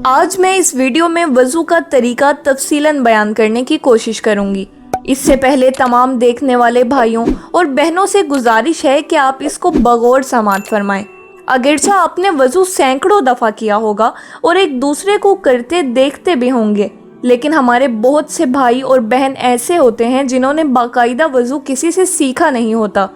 آج میں اس ویڈیو میں وضو کا طریقہ تفصیلاً بیان کرنے کی کوشش کروں گی۔ اس سے پہلے تمام دیکھنے والے بھائیوں اور بہنوں سے گزارش ہے کہ آپ اس کو بغور سماعت فرمائیں۔ اگرچہ آپ نے وضو سینکڑوں دفعہ کیا ہوگا اور ایک دوسرے کو کرتے دیکھتے بھی ہوں گے، لیکن ہمارے بہت سے بھائی اور بہن ایسے ہوتے ہیں جنہوں نے باقاعدہ وضو کسی سے سیکھا نہیں ہوتا۔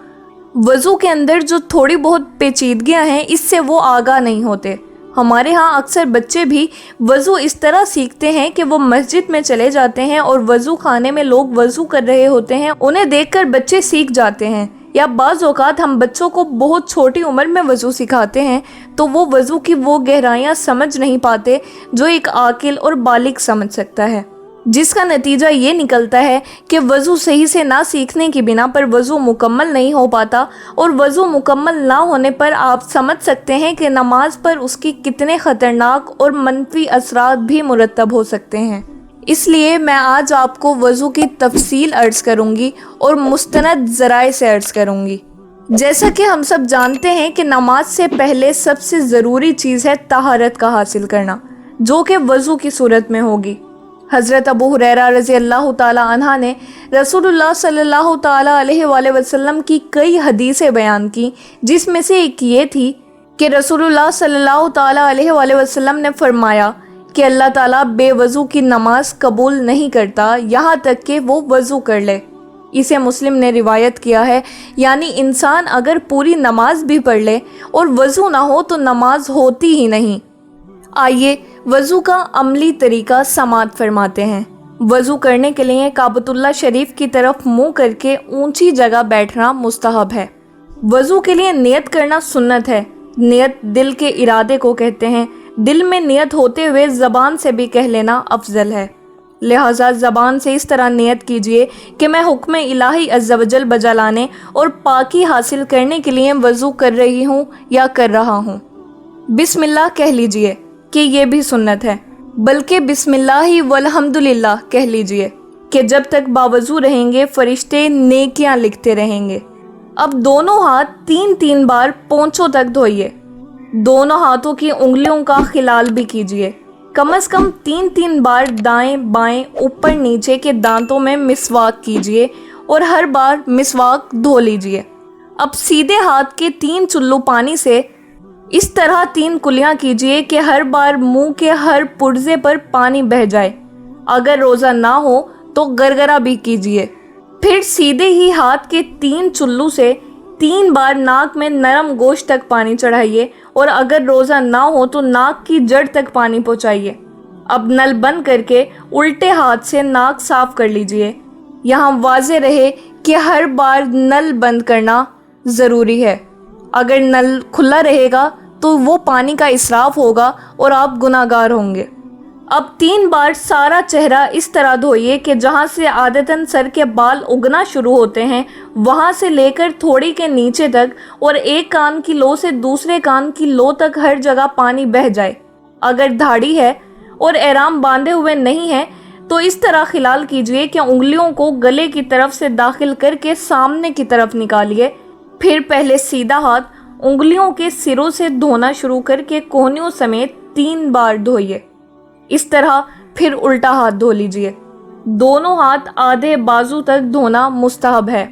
وضو کے اندر جو تھوڑی بہت پیچیدگیاں ہیں اس سے وہ آگاہ نہیں ہوتے۔ ہمارے ہاں اکثر بچے بھی وضو اس طرح سیکھتے ہیں کہ وہ مسجد میں چلے جاتے ہیں اور وضو خانے میں لوگ وضو کر رہے ہوتے ہیں، انہیں دیکھ کر بچے سیکھ جاتے ہیں۔ یا بعض اوقات ہم بچوں کو بہت چھوٹی عمر میں وضو سکھاتے ہیں تو وہ وضو کی وہ گہرائیاں سمجھ نہیں پاتے جو ایک عاقل اور بالغ سمجھ سکتا ہے، جس کا نتیجہ یہ نکلتا ہے کہ وضو صحیح سے نہ سیکھنے کی بنا پر وضو مکمل نہیں ہو پاتا، اور وضو مکمل نہ ہونے پر آپ سمجھ سکتے ہیں کہ نماز پر اس کی کتنے خطرناک اور منفی اثرات بھی مرتب ہو سکتے ہیں۔ اس لیے میں آج آپ کو وضو کی تفصیل عرض کروں گی اور مستند ذرائع سے عرض کروں گی۔ جیسا کہ ہم سب جانتے ہیں کہ نماز سے پہلے سب سے ضروری چیز ہے طہارت کا حاصل کرنا، جو کہ وضو کی صورت میں ہوگی۔ حضرت ابو ہریرہ رضی اللہ تعالی عنہ نے رسول اللہ صلی اللہ تعالی علیہ وآلہ وسلم کی کئی حدیثیں بیان کی، جس میں سے ایک یہ تھی کہ رسول اللہ صلی اللہ تعالی علیہ وآلہ وسلم نے فرمایا کہ اللہ تعالیٰ بے وضو کی نماز قبول نہیں کرتا یہاں تک کہ وہ وضو کر لے۔ اسے مسلم نے روایت کیا ہے، یعنی انسان اگر پوری نماز بھی پڑھ لے اور وضو نہ ہو تو نماز ہوتی ہی نہیں۔ آئیے وضو کا عملی طریقہ سماعت فرماتے ہیں۔ وضو کرنے کے لیے کعبۃ اللہ شریف کی طرف منہ کر کے اونچی جگہ بیٹھنا مستحب ہے۔ وضو کے لیے نیت کرنا سنت ہے۔ نیت دل کے ارادے کو کہتے ہیں۔ دل میں نیت ہوتے ہوئے زبان سے بھی کہہ لینا افضل ہے، لہٰذا زبان سے اس طرح نیت کیجئے کہ میں حکم الہی عز و جل بجا لانے اور پاکی حاصل کرنے کے لیے وضو کر رہی ہوں یا کر رہا ہوں۔ بسم اللہ کہہ لیجئے کہ یہ بھی سنت ہے، بلکہ بسم اللہ والحمدللہ کہہ لیجئے کہ جب تک باوضو رہیں گے فرشتے نیکیاں لکھتے رہیں گے۔ اب دونوں ہاتھ 3 بار پونچھوں تک دھوئیے۔ دونوں ہاتھوں کی انگلیوں کا خلال بھی کیجئے۔ کم از کم 3 بار دائیں بائیں اوپر نیچے کے دانتوں میں مسواک کیجئے اور ہر بار مسواک دھو لیجئے۔ اب سیدھے ہاتھ کے 3 چلو پانی سے اس طرح 3 کلیاں کیجئے کہ ہر بار منہ کے ہر پرزے پر پانی بہہ جائے۔ اگر روزہ نہ ہو تو گرگرہ بھی کیجئے۔ پھر سیدھے ہی ہاتھ کے 3 چلو سے 3 بار ناک میں نرم گوشت تک پانی چڑھائیے، اور اگر روزہ نہ ہو تو ناک کی جڑ تک پانی پہنچائیے۔ اب نل بند کر کے الٹے ہاتھ سے ناک صاف کر لیجئے۔ یہاں واضح رہے کہ ہر بار نل بند کرنا ضروری ہے۔ اگر نل کھلا رہے گا تو وہ پانی کا اسراف ہوگا اور آپ گناہ گار ہوں گے۔ اب 3 بار سارا چہرہ اس طرح دھوئیے کہ جہاں سے عادتاً سر کے بال اگنا شروع ہوتے ہیں وہاں سے لے کر تھوڑی کے نیچے تک، اور ایک کان کی لو سے دوسرے کان کی لو تک ہر جگہ پانی بہہ جائے۔ اگر دھاڑی ہے اور احرام باندھے ہوئے نہیں ہے تو اس طرح خلال کیجئے کہ انگلیوں کو گلے کی طرف سے داخل کر کے سامنے کی طرف نکالیے۔ پھر پہلے سیدھا ہاتھ انگلیوں کے سروں سے دھونا شروع کر کے کوہنیوں سمیت 3 بار دھوئیے۔ اس طرح پھر الٹا ہاتھ دھو لیجئے۔ دونوں ہاتھ آدھے بازو تک دھونا مستحب ہے۔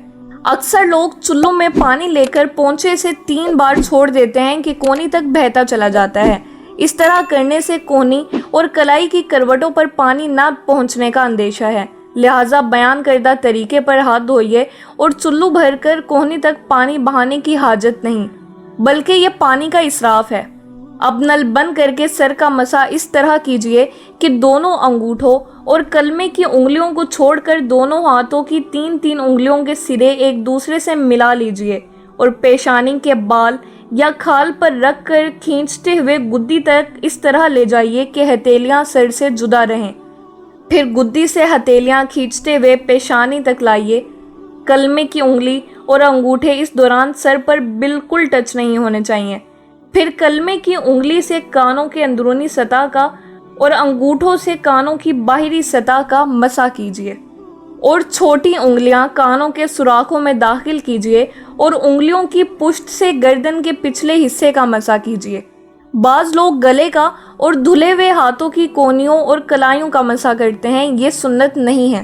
اکثر لوگ چلو میں پانی لے کر پونچھے سے 3 بار چھوڑ دیتے ہیں کہ کونی تک بہتا چلا جاتا ہے۔ اس طرح کرنے سے کونی اور کلائی کی کروٹوں پر پانی نہ پہنچنے کا اندیشہ ہے، لہٰذا بیان کردہ طریقے پر ہاتھ دھوئیے اور چلو بھر کر کوہنی تک پانی بہانے کی حاجت نہیں، بلکہ یہ پانی کا اسراف ہے۔ اب نل بند کر کے سر کا مسح اس طرح کیجئے کہ دونوں انگوٹھوں اور کلمے کی انگلیوں کو چھوڑ کر دونوں ہاتھوں کی 3 انگلیوں کے سرے ایک دوسرے سے ملا لیجئے، اور پیشانی کے بال یا کھال پر رکھ کر کھینچتے ہوئے گدی تک اس طرح لے جائیے کہ ہتھیلیاں سر سے جدا رہیں۔ پھر گدی سے ہتھیلیاں کھینچتے ہوئے پیشانی تک لائیے۔ کلمے کی انگلی اور انگوٹھے اس دوران سر پر بالکل ٹچ نہیں ہونے چاہیے۔ پھر کلمے کی انگلی سے کانوں کے اندرونی سطح کا اور انگوٹھوں سے کانوں کی باہری سطح کا مسح کیجیے، اور چھوٹی انگلیاں کانوں کے سوراخوں میں داخل کیجیے اور انگلیوں کی پشت سے گردن کے پچھلے حصے کا مسح کیجیے۔ بعض لوگ گلے کا اور دھلے ہوئے ہاتھوں کی کونیوں اور کلائیوں کا مسح کرتے ہیں، یہ سنت نہیں ہے۔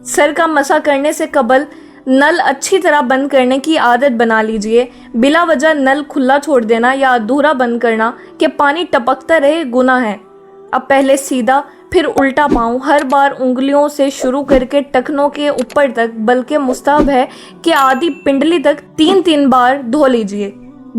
سر کا مسح کرنے سے قبل نل اچھی طرح بند کرنے کی عادت بنا لیجئے۔ بلا وجہ نل کھلا چھوڑ دینا یا ادھورا بند کرنا کہ پانی ٹپکتا رہے گناہ ہے۔ اب پہلے سیدھا پھر الٹا پاؤں ہر بار انگلیوں سے شروع کر کے ٹخنوں کے اوپر تک، بلکہ مستحب ہے کہ آدھی پنڈلی تک 3 بار دھو لیجئے۔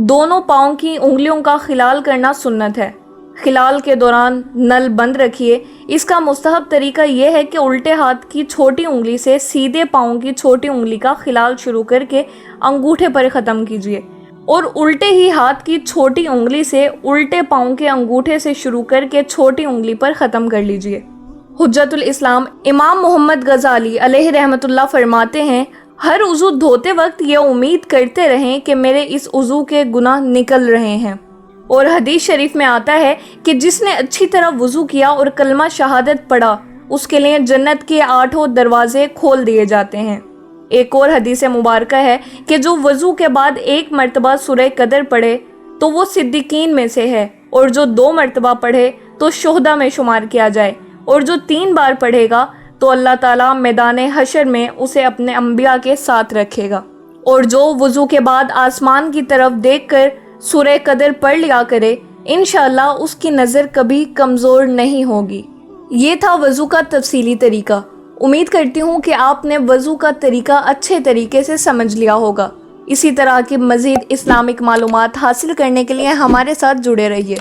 دونوں پاؤں کی انگلیوں کا خلال کرنا سنت ہے۔ خلال کے دوران نل بند رکھیے۔ اس کا مستحب طریقہ یہ ہے کہ الٹے ہاتھ کی چھوٹی انگلی سے سیدھے پاؤں کی چھوٹی انگلی کا خلال شروع کر کے انگوٹھے پر ختم کیجیے، اور الٹے ہی ہاتھ کی چھوٹی انگلی سے الٹے پاؤں کے انگوٹھے سے شروع کر کے چھوٹی انگلی پر ختم کر لیجیے۔ حجت الاسلام امام محمد غزالی علیہ رحمۃ اللہ فرماتے ہیں، ہر عضو دھوتے وقت یہ امید کرتے رہیں کہ میرے اس عضو کے گناہ نکل رہے ہیں۔ اور حدیث شریف میں آتا ہے کہ جس نے اچھی طرح وضو کیا اور کلمہ شہادت پڑھا، اس کے لیے جنت کے 8 دروازے کھول دیے جاتے ہیں۔ ایک اور حدیث مبارکہ ہے کہ جو وضو کے بعد 1 مرتبہ سورہ قدر پڑھے تو وہ صدیقین میں سے ہے، اور جو 2 مرتبہ پڑھے تو شہداء میں شمار کیا جائے، اور جو 3 بار پڑھے گا تو اللہ تعالیٰ میدان حشر میں اسے اپنے انبیاء کے ساتھ رکھے گا۔ اور جو وضو کے بعد آسمان کی طرف دیکھ کر سورہ قدر پڑھ لیا کرے، انشاءاللہ اس کی نظر کبھی کمزور نہیں ہوگی۔ یہ تھا وضو کا تفصیلی طریقہ۔ امید کرتی ہوں کہ آپ نے وضو کا طریقہ اچھے طریقے سے سمجھ لیا ہوگا۔ اسی طرح کی مزید اسلامک معلومات حاصل کرنے کے لیے ہمارے ساتھ جڑے رہیے۔